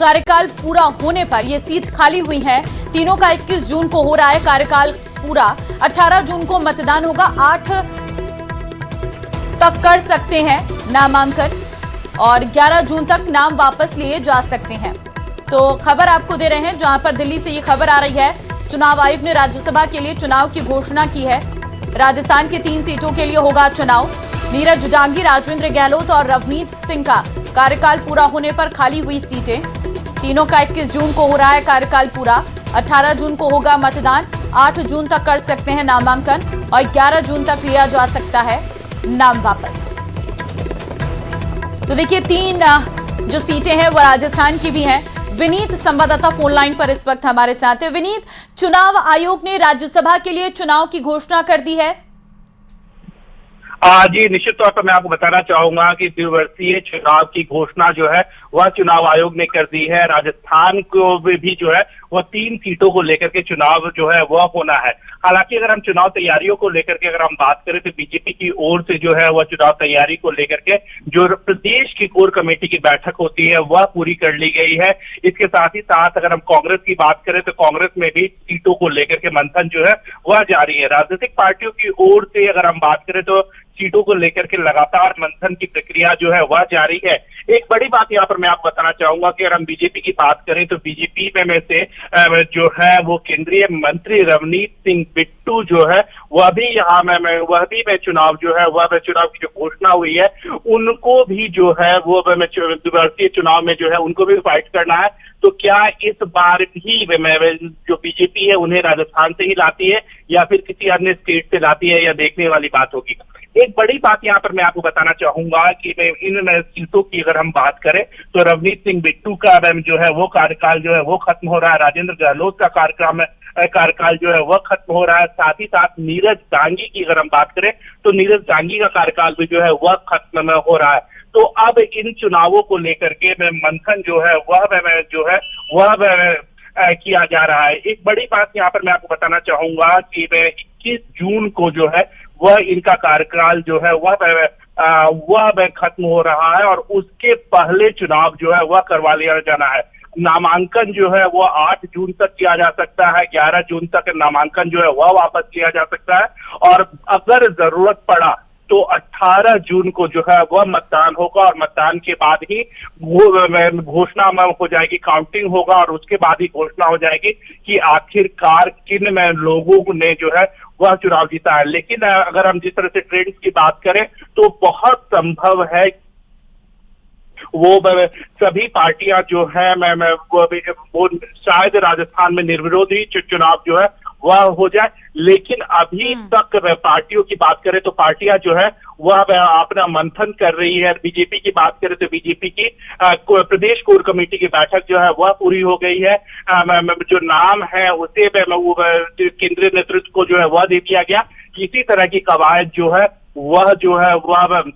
कार्यकाल पूरा होने पर ये सीट खाली हुई है। तीनों का 21 जून को हो रहा है कार्यकाल पूरा। 18 जून को मतदान होगा। 8 तक कर सकते हैं नामांकन और 11 जून तक नाम वापस लिए जा सकते हैं। तो खबर आपको दे रहे हैं जहां पर दिल्ली से ये खबर आ रही है। चुनाव आयोग ने राज्यसभा के लिए चुनाव की घोषणा की है। राजस्थान के 3 सीटों के लिए होगा चुनाव। नीरज डांगी, राजेंद्र गहलोत और रवनीत सिंह का कार्यकाल पूरा होने पर खाली हुई सीटें। तीनों का 21 जून को हो रहा है कार्यकाल पूरा। 18 जून को होगा मतदान। 8 जून तक कर सकते हैं नामांकन और 11 जून तक लिया जा सकता है नाम वापस। तो देखिए 3 जो सीटें हैं वो राजस्थान की भी हैं। विनीत संवाददाता फोन लाइन पर इस वक्त हमारे साथ है। विनीत, चुनाव आयोग ने राज्यसभा के लिए चुनाव की घोषणा कर दी है। जी निश्चित तौर पर मैं आपको बताना चाहूंगा कि द्विवर्षीय चुनाव की घोषणा जो है वह चुनाव आयोग ने कर दी है। राजस्थान को भी जो है वह 3 सीटों को लेकर के चुनाव जो है वह होना है। हालांकि अगर हम चुनाव तैयारियों को लेकर के अगर हम बात करें तो बीजेपी की ओर से जो है वह चुनाव तैयारी को लेकर के जो प्रदेश की कोर कमेटी की बैठक होती है वह पूरी कर ली गई है। इसके साथ ही साथ अगर हम कांग्रेस की बात करें तो कांग्रेस में भी सीटों को लेकर के मंथन जो है वह जारी है। राजनीतिक पार्टियों की ओर से अगर हम बात करें तो सीटों को लेकर के लगातार मंथन की प्रक्रिया जो है वह जारी है। एक बड़ी बात यहाँ पर मैं आपको बताना चाहूंगा कि अगर हम बीजेपी की बात करें तो बीजेपी में से जो है वो केंद्रीय मंत्री रवनीत सिंह बिट्टू जो है वह भी यहाँ में चुनाव जो है वह चुनाव की जो घोषणा हुई है उनको भी जो है वो द्विवर्षीय चुनाव में जो है उनको भी फाइट करना है। तो क्या इस बार भी जो बीजेपी है उन्हें राजस्थान से ही लाती है या फिर किसी अन्य स्टेट से लाती है, या देखने वाली बात होगी। एक बड़ी बात यहाँ पर मैं आपको बताना चाहूंगा कि इन सीटों की अगर हम बात करें तो रवनीत सिंह बिट्टू का जो है वो कार्यकाल जो है वो खत्म हो रहा है। राजेंद्र गहलोत का कार्यकाल जो है वह खत्म हो रहा है। साथ ही साथ नीरज डांगी की अगर हम बात करें तो नीरज डांगी का कार्यकाल भी जो है वह खत्म हो रहा है। तो अब इन चुनावों को लेकर के मंथन जो है वह किया जा रहा है। एक बड़ी बात यहाँ पर मैं आपको बताना चाहूंगा कि 21 जून को जो है वह इनका कार्यकाल जो है वह खत्म हो रहा है और उसके पहले चुनाव जो है वह करवा लिया जाना है। नामांकन जो है वो 8 जून तक किया जा सकता है। 11 जून तक नामांकन जो है वह वापस लिया जा सकता है और अगर जरूरत पड़ा तो 18 जून को जो है वह मतदान होगा और मतदान के बाद ही घोषणा हो जाएगी, काउंटिंग होगा और उसके बाद ही घोषणा हो जाएगी कि आखिरकार किन लोगों ने जो है वह चुनाव जीता है। लेकिन अगर हम जिस तरह से ट्रेंड्स की बात करें तो बहुत संभव है वो सभी पार्टियां जो है वो शायद राजस्थान में निर्विरोध ही चुनाव जो है वह हो जाए। लेकिन अभी तक पार्टियों की बात करें तो पार्टियां जो है वह अपना मंथन कर रही है। बीजेपी की बात करें तो बीजेपी की प्रदेश कोर कमेटी की बैठक जो है वह पूरी हो गई है। जो नाम है उसे केंद्रीय नेतृत्व को जो है वह दे दिया गया। किसी तरह की कवायद जो है वह